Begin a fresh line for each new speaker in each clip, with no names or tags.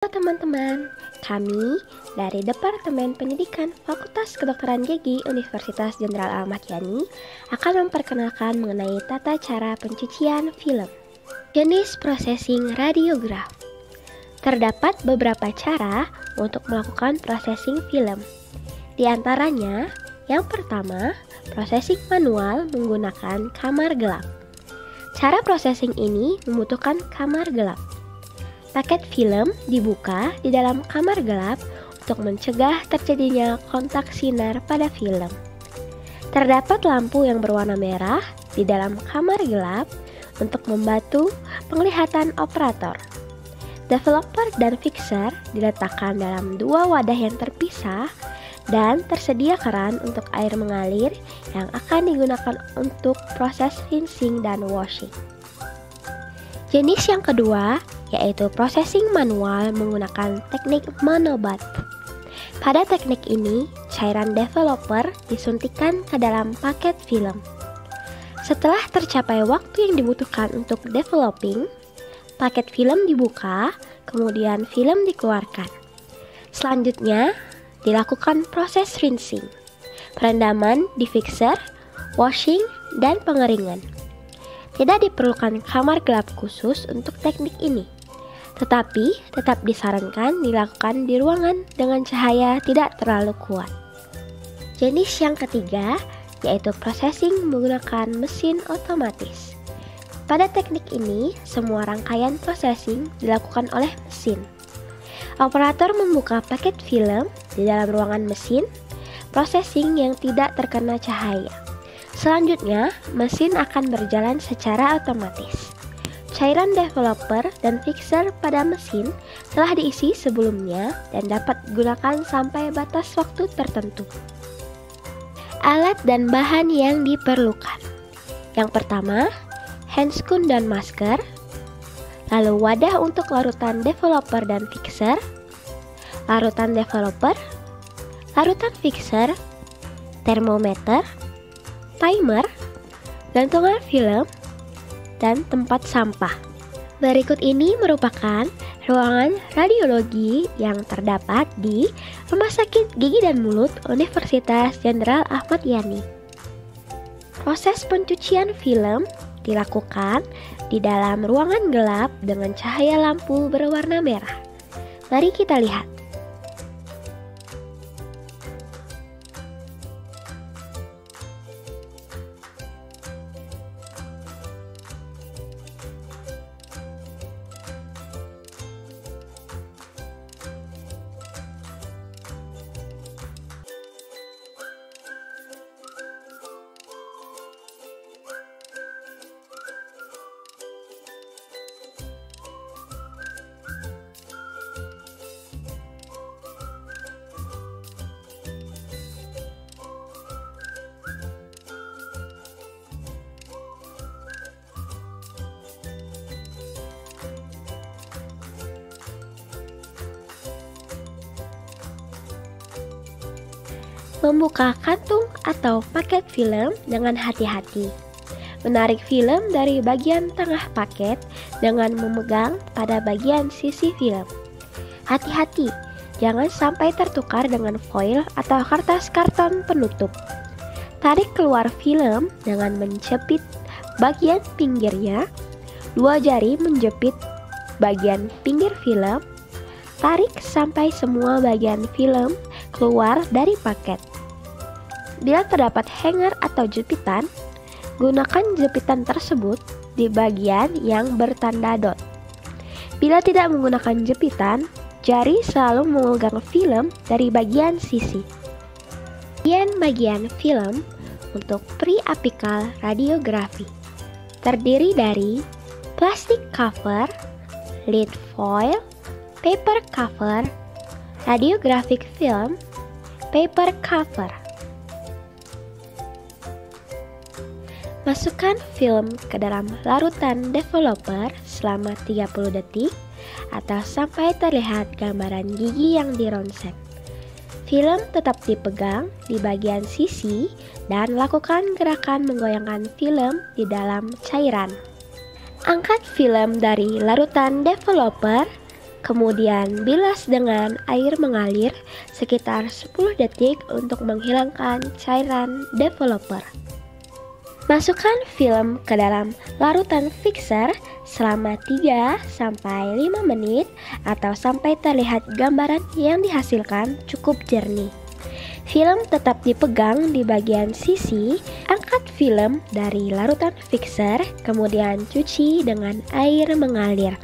Halo teman-teman, kami dari Departemen Pendidikan Fakultas Kedokteran Gigi Universitas Jenderal Ahmad Yani akan memperkenalkan mengenai tata cara pencucian film. Jenis processing radiograf. Terdapat beberapa cara untuk melakukan processing film. Di antaranya, yang pertama, processing manual menggunakan kamar gelap. Cara processing ini membutuhkan kamar gelap. Paket film dibuka di dalam kamar gelap untuk mencegah terjadinya kontak sinar pada film. Terdapat lampu yang berwarna merah di dalam kamar gelap untuk membantu penglihatan operator. Developer dan fixer diletakkan dalam dua wadah yang terpisah dan tersedia keran untuk air mengalir yang akan digunakan untuk proses rinsing dan washing. Jenis yang kedua yaitu processing manual menggunakan teknik monobath. Pada teknik ini, cairan developer disuntikkan ke dalam paket film. Setelah tercapai waktu yang dibutuhkan untuk developing, paket film dibuka, kemudian film dikeluarkan. Selanjutnya, dilakukan proses rinsing, perendaman di fixer, washing, dan pengeringan. Tidak diperlukan kamar gelap khusus untuk teknik ini, tetapi tetap disarankan dilakukan di ruangan dengan cahaya tidak terlalu kuat. Jenis yang ketiga yaitu processing menggunakan mesin otomatis. Pada teknik ini, semua rangkaian processing dilakukan oleh mesin. Operator membuka paket film di dalam ruangan mesin processing yang tidak terkena cahaya. Selanjutnya, mesin akan berjalan secara otomatis. Cairan developer dan fixer pada mesin telah diisi sebelumnya dan dapat digunakan sampai batas waktu tertentu. Alat dan bahan yang diperlukan. Yang pertama, handscoon dan masker, lalu wadah untuk larutan developer dan fixer, larutan developer, larutan fixer, termometer, timer, gantungan film, dan tempat sampah. Berikut ini merupakan ruangan radiologi yang terdapat di Rumah Sakit Gigi dan Mulut Universitas Jenderal Ahmad Yani. Proses pencucian film dilakukan di dalam ruangan gelap dengan cahaya lampu berwarna merah. Mari kita lihat. Membuka kantung atau paket film dengan hati-hati. Menarik film dari bagian tengah paket dengan memegang pada bagian sisi film. Hati-hati, jangan sampai tertukar dengan foil atau kertas karton penutup. Tarik keluar film dengan menjepit bagian pinggirnya. Dua jari menjepit bagian pinggir film. Tarik sampai semua bagian film keluar dari paket. Bila terdapat hanger atau jepitan, gunakan jepitan tersebut di bagian yang bertanda dot. Bila tidak menggunakan jepitan, jari selalu memegang film dari bagian sisi. Bagian film untuk pre-apical radiografi terdiri dari plastik cover, lid foil, paper cover, radiographic film, paper cover. Masukkan film ke dalam larutan developer selama 30 detik atau sampai terlihat gambaran gigi yang dironsek. Film tetap dipegang di bagian sisi dan lakukan gerakan menggoyangkan film di dalam cairan. Angkat film dari larutan developer Kemudian bilas dengan air mengalir sekitar 10 detik untuk menghilangkan cairan developer. Masukkan film ke dalam larutan fixer selama 3-5 menit atau sampai terlihat gambaran yang dihasilkan cukup jernih. Film tetap dipegang di bagian sisi, angkat film dari larutan fixer, kemudian cuci dengan air mengalir.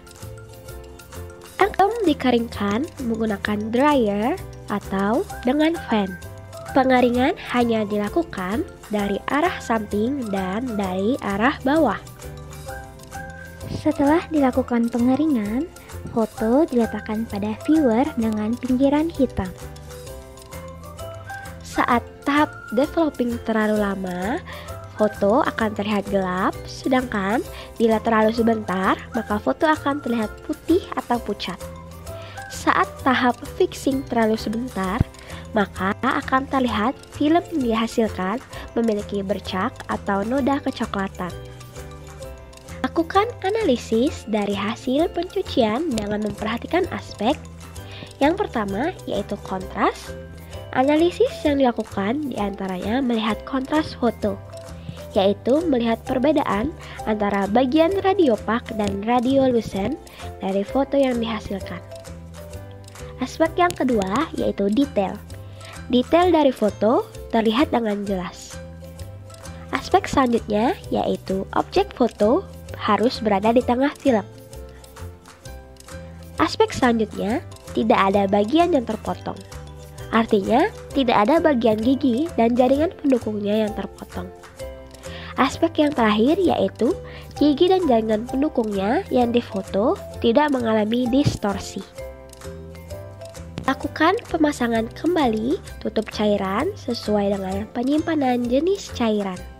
Film dikeringkan menggunakan dryer atau dengan fan. Pengeringan hanya dilakukan dari arah samping dan dari arah bawah.
Setelah dilakukan pengeringan, foto diletakkan pada viewer dengan pinggiran hitam.
Saat tahap developing terlalu lama, foto akan terlihat gelap, sedangkan bila terlalu sebentar, maka foto akan terlihat putih atau pucat. Saat tahap fixing terlalu sebentar, maka akan terlihat film yang dihasilkan memiliki bercak atau noda kecoklatan. Lakukan analisis dari hasil pencucian dengan memperhatikan aspek. Yang pertama yaitu kontras. Analisis yang dilakukan diantaranya melihat kontras foto, yaitu melihat perbedaan antara bagian radiopak dan radiolucent dari foto yang dihasilkan. Aspek yang kedua yaitu detail. Detail dari foto terlihat dengan jelas. Aspek selanjutnya yaitu objek foto harus berada di tengah film. Aspek selanjutnya tidak ada bagian yang terpotong. Artinya tidak ada bagian gigi dan jaringan pendukungnya yang terpotong. Aspek yang terakhir yaitu gigi dan jaringan pendukungnya yang difoto tidak mengalami distorsi. Lakukan pemasangan kembali tutup cairan sesuai dengan penyimpanan jenis cairan.